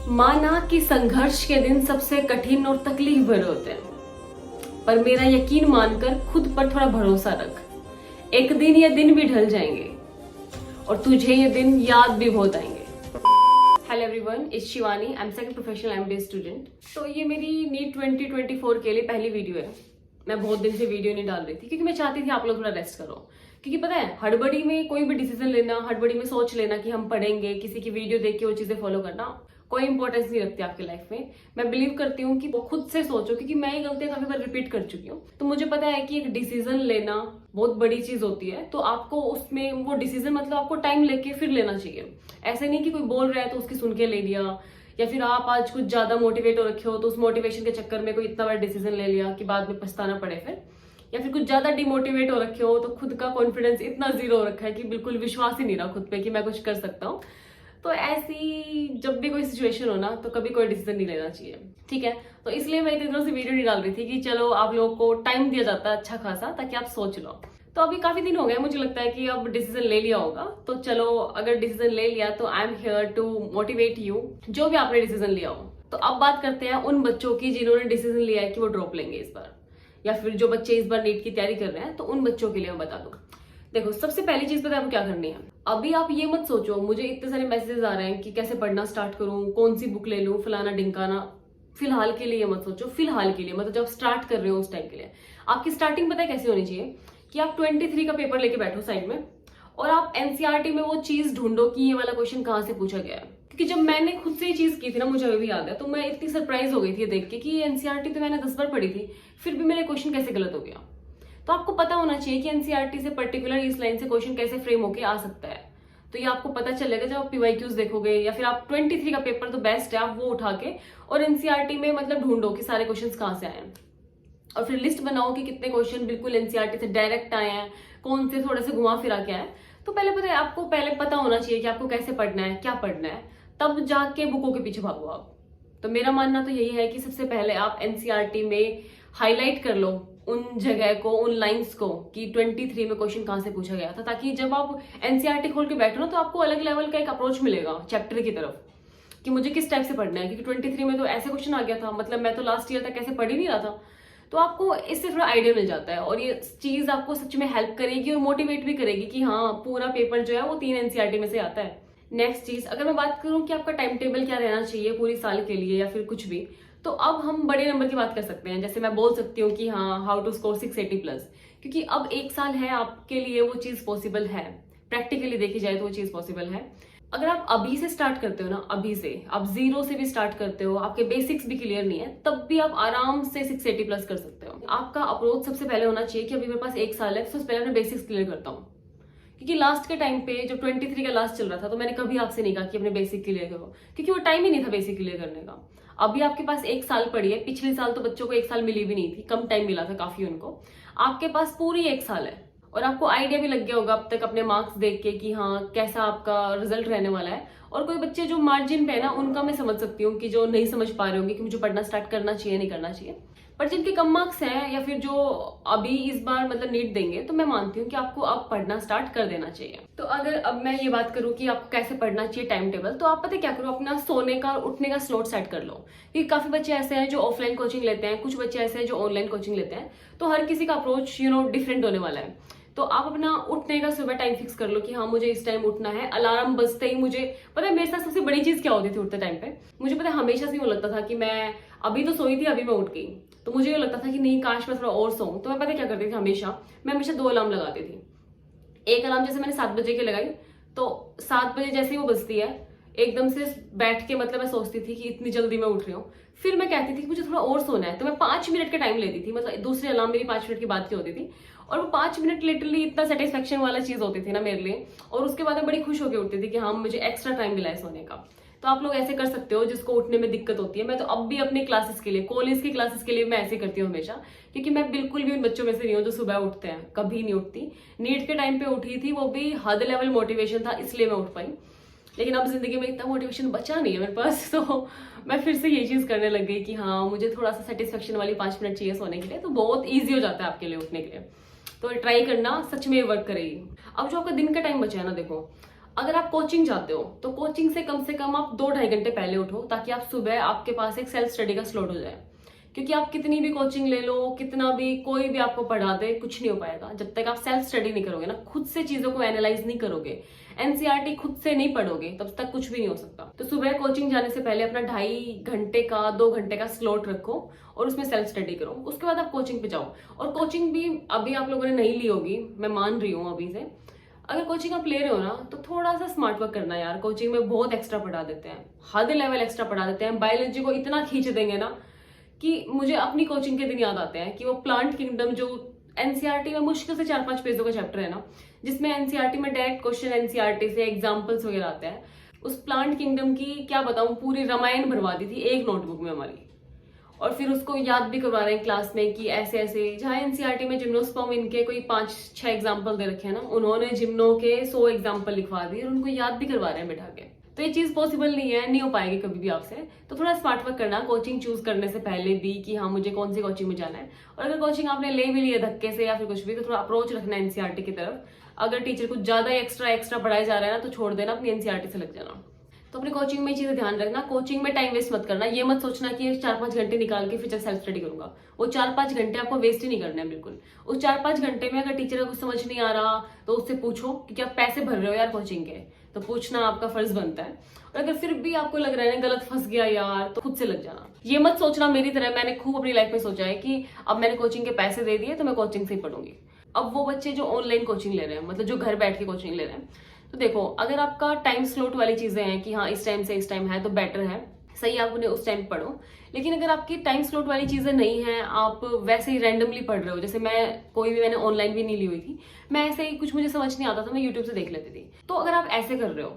माना कि संघर्ष के दिन सबसे कठिन और तकलीफ भरे होते हैं, पर मेरा यकीन मानकर खुद पर थोड़ा भरोसा रख। एक दिन ये दिन भी ढल जाएंगे और तुझे ये दिन याद भी बहुत आएंगे। Hello everyone, it's Shivani. I am second professional MBA student. तो ये मेरी नीट 2024 के लिए पहली वीडियो है। मैं बहुत दिन से वीडियो नहीं डाल रही थी क्योंकि मैं चाहती थी आप लोग थोड़ा रेस्ट करो। क्योंकि पता है, हड़बड़ी में कोई भी डिसीजन लेना, हड़बड़ी में सोच लेना कि हम पढ़ेंगे, किसी की वीडियो देख के वो चीजें फॉलो करना कोई इंपॉर्टेंस नहीं रखती आपकी लाइफ में। मैं बिलीव करती हूँ कि वो खुद से सोचो, क्योंकि मैं ये गलतियां काफी बार रिपीट कर चुकी हूँ। तो मुझे पता है कि एक डिसीजन लेना बहुत बड़ी चीज होती है, तो आपको उसमें वो डिसीजन मतलब आपको टाइम लेके फिर लेना चाहिए। ऐसे नहीं कि कोई बोल रहा है तो उसकी सुन के ले लिया, या फिर आप आज कुछ ज्यादा मोटिवेट हो रखे हो तो उस मोटिवेशन के चक्कर में कोई इतना बड़ा डिसीजन ले लिया कि बाद में पछताना पड़े फिर। या फिर कुछ ज्यादा डिमोटिवेट हो रखे हो तो खुद का कॉन्फिडेंस इतना जीरो हो रखा है कि बिल्कुल विश्वास ही नहीं रहा खुद पे कि मैं कुछ कर सकता हूँ। तो ऐसी जब भी कोई सिचुएशन हो ना, तो कभी कोई डिसीजन नहीं लेना चाहिए, ठीक है। तो इसलिए मैं इतनी दिनों से वीडियो नहीं डाल रही थी कि चलो आप लोगों को टाइम दिया जाता है अच्छा खासा, ताकि आप सोच लो। तो अभी काफी दिन हो गए, मुझे लगता है कि अब डिसीजन ले लिया होगा। तो चलो, अगर डिसीजन ले लिया तो I am here to motivate you, जो भी आपने डिसीजन लिया हो। तो अब बात करते हैं उन बच्चों की जिन्होंने डिसीजन लिया है कि वो ड्रॉप लेंगे इस बार, या फिर जो बच्चे इस बार नीट की तैयारी कर रहे हैं, तो उन बच्चों के लिए मैं बता दूं। देखो, सबसे पहली चीज पता है आपको क्या करनी है। अभी आप ये मत सोचो मुझे इतने सारे मैसेजेस आ रहे हैं कि कैसे पढ़ना स्टार्ट करूं, कौन सी बुक ले लूं, फलाना ढिमकाना। फिलहाल के लिए मत सोचो। फिलहाल के लिए मतलब जब स्टार्ट कर रहे हो उस टाइम के लिए आपकी स्टार्टिंग पता है कैसी होनी चाहिए कि आप 23 का पेपर लेके बैठो साइड में, और आप एनसीईआरटी में वो चीज ढूंढो कि ये वाला क्वेश्चन कहाँ से पूछा गया है। क्योंकि जब मैंने खुद से ये चीज की थी ना, मुझे अभी भी याद है, तो मैं इतनी सरप्राइज हो गई थी देख के कि एनसीईआरटी तो मैंने 10 बार पढ़ी थी, फिर भी मेरे क्वेश्चन कैसे गलत हो गया। तो आपको पता होना चाहिए कि एनसीईआरटी से पर्टिकुलर इस लाइन से क्वेश्चन कैसे फ्रेम होके आ सकता है। तो ये आपको पता चलेगा जब आप पीवाईक्यूज देखोगे, या फिर आप 23 का पेपर तो बेस्ट है, आप वो उठा के और एनसीईआरटी में मतलब ढूंढो कि सारे क्वेश्चंस कहाँ से आए हैं, और फिर लिस्ट बनाओ कि कितने क्वेश्चन बिल्कुल एनसीईआरटी से डायरेक्ट आए हैं, कौन से थोड़े से घुमा फिरा के आए। तो पहले पता है आपको, पहले पता होना चाहिए कि आपको कैसे पढ़ना है, क्या पढ़ना है, तब जाके बुकों के पीछे भागो आप। तो मेरा मानना तो यही है कि सबसे पहले आप एनसीईआरटी में हाईलाइट कर लो उन जगह को, उन लाइंस को कि 23 में क्वेश्चन कहाँ से पूछा गया था, ताकि जब आप एनसीईआरटी खोल के बैठो ना, तो आपको अलग लेवल का एक अप्रोच मिलेगा चैप्टर की तरफ कि मुझे किस टाइप से पढ़ना है। क्योंकि 23 में तो ऐसे क्वेश्चन आ गया था, मतलब मैं तो लास्ट ईयर तक ऐसे पढ़ ही नहीं रहा था। तो आपको इससे थोड़ा आइडिया मिल जाता है, और ये चीज आपको सच में हेल्प करेगी और मोटिवेट भी करेगी कि हाँ, पूरा पेपर जो है वो 3 एनसीईआरटी में से आता है। नेक्स्ट चीज, अगर मैं बात करूं कि आपका टाइम टेबल क्या रहना चाहिए पूरी साल के लिए या फिर कुछ भी, तो अब हम बड़े नंबर की बात कर सकते हैं। जैसे मैं बोल सकती हूँ कि हाँ, हाउ टू स्कोर 680+, क्योंकि अब 1 साल है आपके लिए, वो चीज पॉसिबल है। प्रैक्टिकली देखी जाए तो वो चीज पॉसिबल है। अगर आप अभी से स्टार्ट करते हो ना, अभी से आप 0 से भी स्टार्ट करते हो, आपके बेसिक्स भी क्लियर नहीं है, तब भी आप आराम से 680+ कर सकते हो। आपका अप्रोच सबसे पहले होना चाहिए कि अभी मेरे पास 1 साल है, तो सबसे पहले मैं बेसिक्स क्लियर करता हूँ। क्योंकि लास्ट के टाइम पे जब 23 का लास्ट चल रहा था, तो मैंने कभी आपसे नहीं कहा कि अपने बेसिक क्लियर करो, क्योंकि वो टाइम ही नहीं था बेसिक क्लियर करने का। अभी आपके पास 1 साल पड़ी है। पिछले साल तो बच्चों को 1 साल मिली भी नहीं थी, कम टाइम मिला था काफी उनको। आपके पास पूरी 1 साल है, और आपको आइडिया भी लग गया होगा अब तक अपने मार्क्स देख के कि हाँ, कैसा आपका रिजल्ट रहने वाला है। और कोई बच्चे जो मार्जिन पे है ना, उनका मैं समझ सकती हूँ कि जो नहीं समझ पा रहे होंगे कि मुझे पढ़ना स्टार्ट करना चाहिए नहीं करना चाहिए। पर जिनके कम मार्क्स हैं, या फिर जो अभी इस बार मतलब नीट देंगे, तो मैं मानती हूँ कि आपको अब पढ़ना स्टार्ट कर देना चाहिए। तो अगर अब मैं ये बात करूँ कि आपको कैसे पढ़ना चाहिए टाइम टेबल, तो आप पता क्या करो, अपना सोने का और उठने का स्लॉट सेट कर लो। क्योंकि काफी बच्चे ऐसे हैं जो ऑफलाइन कोचिंग लेते हैं, कुछ बच्चे ऐसे हैं जो ऑनलाइन कोचिंग लेते हैं, तो हर किसी का अप्रोच डिफरेंट होने वाला है। तो आप अपना उठने का सुबह टाइम फिक्स कर लो कि हाँ, मुझे इस टाइम उठना है। अलार्म बजते ही मुझे पता है मेरे साथ सबसे बड़ी चीज क्या होती थी उठते टाइम पे, मुझे पता है हमेशा से यूँ लगता था कि मैं अभी तो सोई थी, अभी मैं उठ गई, तो मुझे ये लगता था कि नहीं, काश मैं थोड़ा और सोऊं। तो मैं पता क्या करती थी, मैं हमेशा 2 अलार्म लगाती थी। एक अलार्म जैसे मैंने 7 बजे की लगाई, तो 7 बजे जैसे ही वो बजती है, एकदम से बैठ के मतलब मैं सोचती थी कि इतनी जल्दी मैं उठ रही हूँ। फिर मैं कहती थी कि मुझे थोड़ा और सोना है, तो मैं 5 मिनट का टाइम लेती थी। मतलब दूसरी अलार्म मेरी 5 मिनट की बात की होती थी, और वो 5 मिनट लिटरली इतना सेटिस्फेक्शन वाला चीज होती थी ना मेरे लिए। और उसके बाद मैं बड़ी खुश होकर उठती थी कि हाँ, मुझे एक्स्ट्रा टाइम मिला है सोने का। तो आप लोग ऐसे कर सकते हो जिसको उठने में दिक्कत होती है। मैं तो अब भी अपनी क्लासेस के लिए, कॉलेज की क्लासेस के लिए मैं ऐसे करती हूँ हमेशा, क्योंकि मैं बिल्कुल भी उन बच्चों में से नहीं हूँ जो सुबह उठते हैं। कभी नहीं उठती। नीट के टाइम पे उठी थी, वो भी हद लेवल मोटिवेशन था, इसलिए मैं उठ पाई। लेकिन अब जिंदगी में इतना मोटिवेशन बचा नहीं है मेरे पास, तो मैं फिर से ये चीज करने लग गई कि हाँ, मुझे थोड़ा सा सेटिस्फेक्शन वाली 5 मिनट चाहिए सोने के लिए। तो बहुत ईजी हो जाता है आपके लिए उठने के लिए। तो ट्राई करना, सच में वर्क करेगी। अब जो आपका दिन का टाइम बचा है ना, देखो अगर आप कोचिंग जाते हो तो कोचिंग से कम आप 2-2.5 घंटे पहले उठो, ताकि आप सुबह आपके पास एक सेल्फ स्टडी का स्लॉट हो जाए। क्योंकि आप कितनी भी कोचिंग ले लो, कितना भी कोई भी आपको पढ़ा दे, कुछ नहीं हो पाएगा जब तक आप सेल्फ स्टडी नहीं करोगे ना, खुद से चीजों को एनालाइज नहीं करोगे, एनसीईआरटी खुद से नहीं पढ़ोगे, तब तक कुछ भी नहीं हो सकता। तो सुबह कोचिंग जाने से पहले अपना 2.5 घंटे का 2 घंटे का स्लॉट रखो और उसमें सेल्फ स्टडी करो। उसके बाद आप कोचिंग पे जाओ। और कोचिंग भी अभी आप लोगों ने नहीं ली होगी, मैं मान रही हूँ अभी से। अगर कोचिंग आप ले रहे हो ना तो थोड़ा सा स्मार्ट वर्क करना यार। कोचिंग में बहुत एक्स्ट्रा पढ़ा देते हैं, हद लेवल एक्स्ट्रा पढ़ा देते हैं। बायोलॉजी को इतना खींच देंगे ना कि मुझे अपनी कोचिंग के दिन याद आते हैं कि वो प्लांट किंगडम जो एनसीईआरटी में मुश्किल से 4-5 पेजों का चैप्टर है ना, जिसमें एनसीईआरटी में डायरेक्ट क्वेश्चन एनसीईआरटी से एग्जांपल्स वगैरह आते हैं, उस प्लांट किंगडम की क्या बताऊं, पूरी रामायण भरवा दी थी एक नोटबुक में हमारी। और फिर उसको याद भी करवा रहे हैं क्लास में कि ऐसे ऐसे, जहां एनसीईआरटी में जिम्नोस्पर्म इनके कोई 5-6 एग्जाम्पल दे रखे हैं ना, उन्होंने जिम्नो के 100 एग्जाम्पल लिखवा दिए और उनको याद भी करवा रहे हैं बैठा के। तो ये चीज पॉसिबल नहीं है, नहीं हो पाएगी कभी भी आपसे। तो थोड़ा स्मार्ट वर्क करना कोचिंग चूज करने से पहले भी कि हाँ मुझे कौन सी कोचिंग में जाना है। और अगर कोचिंग आपने ले भी लिया धक्के से या फिर कुछ भी, तो थोड़ा अप्रोच रखना एनसीईआरटी की तरफ। अगर टीचर कुछ ज्यादा एक्स्ट्रा पढ़ाया जा रहा है ना, तो छोड़ देना, अपनी एनसीईआरटी से लग जाना। तो अपनी कोचिंग में चीजें ध्यान रखना। कोचिंग में टाइम वेस्ट मत करना। ये मत सोचना कि 4-5 घंटे निकाल के फिर सेल्फ स्टडी करूंगा। वो 4-5 घंटे आपको वेस्ट ही नहीं करना है बिल्कुल। उस 4-5 घंटे में अगर टीचर का कुछ समझ नहीं आ रहा तो उससे पूछो, क्योंकि आप पैसे भर रहे हो यार कोचिंग के, तो पूछना आपका फर्ज बनता है। और अगर फिर भी आपको लग रहा है ना गलत फंस गया यार, तो खुद से लग जाना। ये मत सोचना मेरी तरह, मैंने खूब अपनी लाइफ में सोचा है कि अब मैंने कोचिंग के पैसे दे दिए तो मैं कोचिंग से ही पढ़ूंगी। अब वो बच्चे जो ऑनलाइन कोचिंग ले रहे हैं, मतलब जो घर बैठ के कोचिंग ले रहे हैं, तो देखो अगर आपका टाइम स्लॉट वाली चीजें हैं कि हाँ इस टाइम से इस टाइम है तो बेटर है, सही, आप उन्हें उस टाइम पढ़ो। लेकिन अगर आपकी टाइम स्लॉट वाली चीजें नहीं है, आप वैसे ही रैंडमली पढ़ रहे हो, जैसे मैंने ऑनलाइन भी नहीं ली हुई थी, मैं ऐसे ही कुछ मुझे समझ नहीं आता था, मैं यूट्यूब से देख लेती थी। तो अगर आप ऐसे कर रहे हो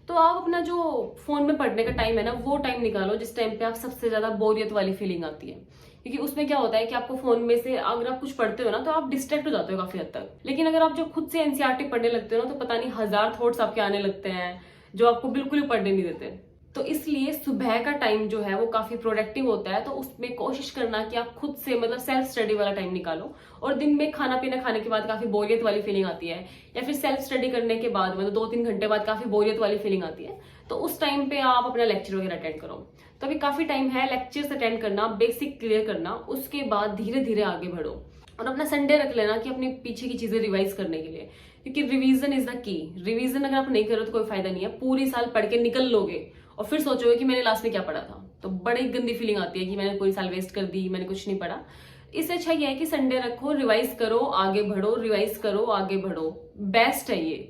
तो आप अपना जो फोन में पढ़ने का टाइम है ना, वो टाइम निकालो जिस टाइम पे आप सबसे ज्यादा बोरियत वाली फीलिंग आती है। क्योंकि उसमें क्या होता है कि आपको फोन में से अगर आप कुछ पढ़ते हो ना तो आप डिस्ट्रैक्ट हो जाते हो काफी हद तक। लेकिन अगर आप जो खुद से एनसीईआरटी पढ़ने लगते हो ना, तो पता नहीं 1000 थॉट्स आपके आने लगते हैं जो आपको बिल्कुल ही पढ़ने नहीं देते। तो इसलिए सुबह का टाइम जो है वो काफी प्रोडक्टिव होता है। तो उसमें कोशिश करना कि आप खुद से मतलब सेल्फ स्टडी वाला टाइम निकालो। और दिन में खाना पीना खाने के बाद काफी बोरियत वाली फीलिंग आती है, या फिर सेल्फ स्टडी करने के बाद मतलब 2-3 घंटे बाद काफी बोरियत वाली फीलिंग आती है, तो उस टाइम पे आप अपना लेक्चर वगैरह अटेंड करो। तो अभी काफी टाइम है लेक्चर्स अटेंड करना, बेसिक क्लियर करना, उसके बाद धीरे धीरे आगे बढ़ो। और अपना संडे रख लेना कि अपने पीछे की चीजें रिवाइज करने के लिए, क्योंकि revision is the key. Revision अगर आप नहीं करो तो कोई फायदा नहीं है। पूरी साल पढ़ के निकल लोगे और फिर सोचोगे कि मैंने लास्ट में क्या पढ़ा था, तो बड़ी गंदी फीलिंग आती है कि मैंने पूरी साल वेस्ट कर दी, मैंने कुछ नहीं पढ़ा। इससे अच्छा ये है कि संडे रखो, रिवाइज करो, आगे बढ़ो, रिवाइज करो, आगे बढ़ो। बेस्ट है ये।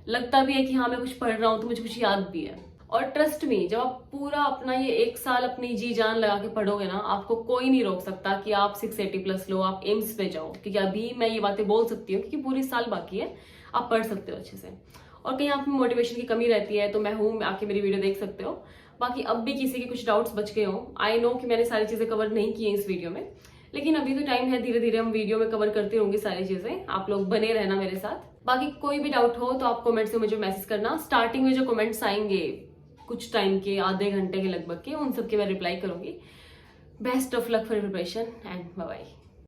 लगता भी है कि हाँ मैं कुछ पढ़ रहा हूं तो मुझे कुछ याद भी है। और ट्रस्ट मी, जब आप पूरा अपना ये 1 साल अपनी जी जान लगा के पढ़ोगे ना, आपको कोई नहीं रोक सकता कि आप 680+ लो, आप एम्स पे जाओ। क्योंकि अभी मैं ये बातें बोल सकती हूँ क्योंकि पूरी साल बाकी है, आप पढ़ सकते हो अच्छे से। और कहीं आप में मोटिवेशन की कमी रहती है तो मैं हूँ, आके मेरी वीडियो देख सकते हो। बाकी अब भी किसी के कुछ डाउट्स बच गए हो, आई नो कि मैंने सारी चीजें कवर नहीं की है इस वीडियो में, लेकिन अभी तो टाइम है, धीरे धीरे हम वीडियो में कवर करते होंगे सारी चीजें। आप लोग बने रहना मेरे साथ। बाकी कोई भी डाउट हो तो आप कमेंट से मुझे मैसेज करना। स्टार्टिंग में जो कमेंट्स आएंगे कुछ टाइम के, आधे घंटे के लगभग के, उन सबके मैं रिप्लाई करूंगी। Best of luck for preparation and bye bye.